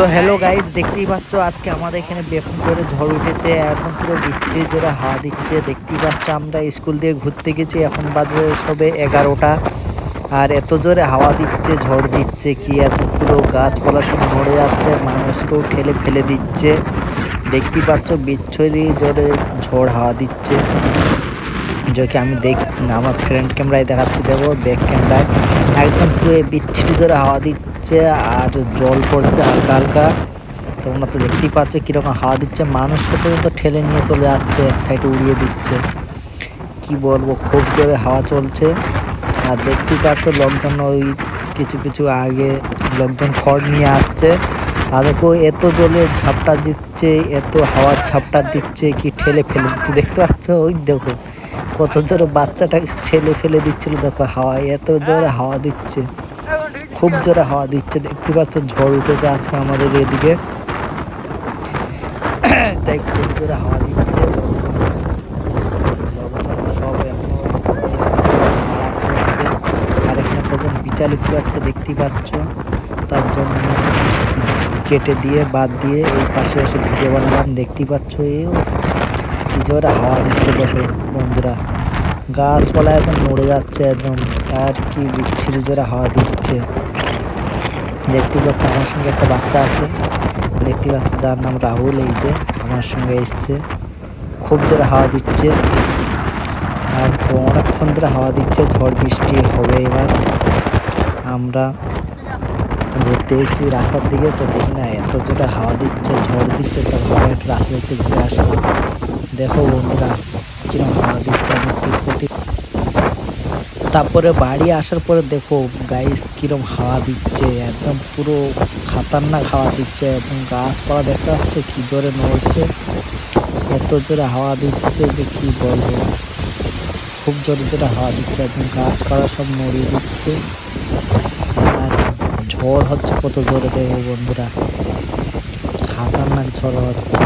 তো hello guys, দেখতেই পাচ্ছ আজকে আমাদের এখানে বেপন জোরে ঝড় উঠেছে। একদম পুরো বিচ্ছিরি জোরে হাওয়া দিচ্ছে। দেখতেই পাচ্ছ আমরা স্কুল দিয়ে ঘুরতে গেছি, এখন বাজে সবে 11টা। আর এত জোরে হাওয়া দিচ্ছে, ঝড় দিচ্ছে কি একদম পুরো গাছপালা সব নড়ে যাচ্ছে, মানুষকেও ঠেলে ফেলে দিচ্ছে। দেখতেই পাচ্ছ বিচ্ছিরি জোরে ঝড় হাওয়া দিচ্ছে, যেটা আমি আমার ফ্রন্ট ক্যামেরায় দেখাচ্ছি। দেখো ব্যাক ক্যামেরায় একদম পুরো বিচ্ছিরি জোরে হাওয়া দিচ্ছে আর জল পড়ছে হালকা হালকা। তোমরা তো দেখতেই পাচ্ছ কিরকম হাওয়া দিচ্ছে, মানুষকে পর্যন্ত ঠেলে নিয়ে চলে যাচ্ছে, এক সাইডে উড়িয়ে দিচ্ছে। কি বলবো, খুব জোরে হাওয়া চলছে। আর দেখতেই পাচ্ছ লোকজন ওই কিছু কিছু আগে লোকজন খড় নিয়ে আসছে, তাদেরকেও এত জোরে ঝাপটা দিচ্ছে, এত হাওয়ার ঝাপটা দিচ্ছে কি ঠেলে ফেলে দিচ্ছে। দেখতে পাচ্ছ ওই দেখো কত জোরে বাচ্চাটাকে ঠেলে ফেলে দিচ্ছিল। দেখো হাওয়ায় এত জোরে হাওয়া দিচ্ছে, খুব জোরে হাওয়া দিচ্ছে। দেখতে পাচ্ছ ঝড় উঠেছে আজকে আমাদের এদিকে, তাই খুব জোরে হাওয়া দিচ্ছে। লোকজন সব এখনো কিছু কিছু নাড়া করছে, আর এখানে কজন বিচালি কুড়াচ্ছে দেখতেই পাচ্ছ। তার জন্য কেটে দিয়ে বাদ দিয়ে এই পাশে এসে ভিডিও বানালাম। দেখতেই পাচ্ছ কি জোরে হাওয়া দিচ্ছে। দেখো বন্ধুরা, গাছপালা একদম নড়ে যাচ্ছে একদম, আর কি বিচ্ছিরি জোরে হাওয়া দিচ্ছে। দেখতেই পাচ্ছ আমার সঙ্গে একটা বাচ্চা আছে, দেখতে পাচ্ছি যার নাম রাহুল, এই যে আমার সঙ্গে এসছে। খুব জোরে হাওয়া দিচ্ছে আর অনেকক্ষণ ধরে হাওয়া দিচ্ছে, ঝড় বৃষ্টি হবে এবার। আমরা ঘুরতে এসেছি রাস্তার দিকে, তো দেখি না এত জোরে হাওয়া দিচ্ছে, ঝড় দিচ্ছে, তো ভালো একটু রাস্তা দেখতে ঘুরে আসি। দেখো বন্ধুরা কিরকম হাওয়া দিচ্ছে একদম তিরপতি। তারপরে বাড়ি আসার পরে দেখো গাইস কিরম হাওয়া দিচ্ছে, একদম পুরো খাতারনাক হাওয়া দিচ্ছে। একদম গাছপালা দেখতে পাচ্ছ কি জোরে নড়ছে, এত জোরে হাওয়া দিচ্ছে যে কি বলবো। খুব জোরে জোরে হাওয়া দিচ্ছে, একদম গাছপালা সব নড়িয়ে দিচ্ছে। আর ঝড় হচ্ছে কত জোরে দেখো বন্ধুরা, খাতারনাক ঝড় হচ্ছে।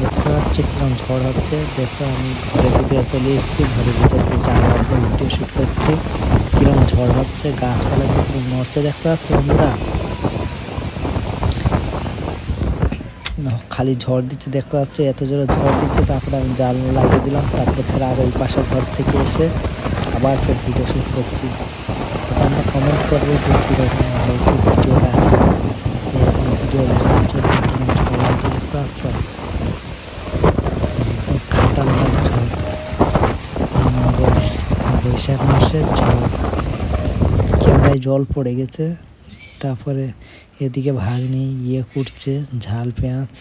দেখতে পাচ্ছ কিরকম ঝড় হচ্ছে। দেখো আমি ঘরের ভিতরে চলে এসেছি, ঘরের ভিতর দিয়ে জানলার দিয়ে ভিডিও শ্যুট করছি, কিরকম ঝড় হচ্ছে, গাছপালা কিরকম নড়ছে দেখতে পাচ্ছ বন্ধুরা। খালি ঝড় দিচ্ছে দেখতে পাচ্ছ, এত জোরে ঝড় দিচ্ছে। তারপরে আমি জানলা লাগিয়ে দিলাম, তারপরে ফের আর ওই পাশের ঘর থেকে এসে আবার ফের ভিডিও শ্যুট করছি। তোমরা কমেন্ট করবে যে কীরকম হয়েছে ভিডিওটা, এরকম ভিডিও দেখার জন্য কিরকম ঝড় হয়েছে দেখতে পাচ্ছ। একদম খাতারনাক ঝড়, বৈশাখ মাসের ঝড়। ক্যামেরায় জল পড়ে গেছে। তারপরে এদিকে ভাগ্নি করছে ঝাল পেঁয়াজ।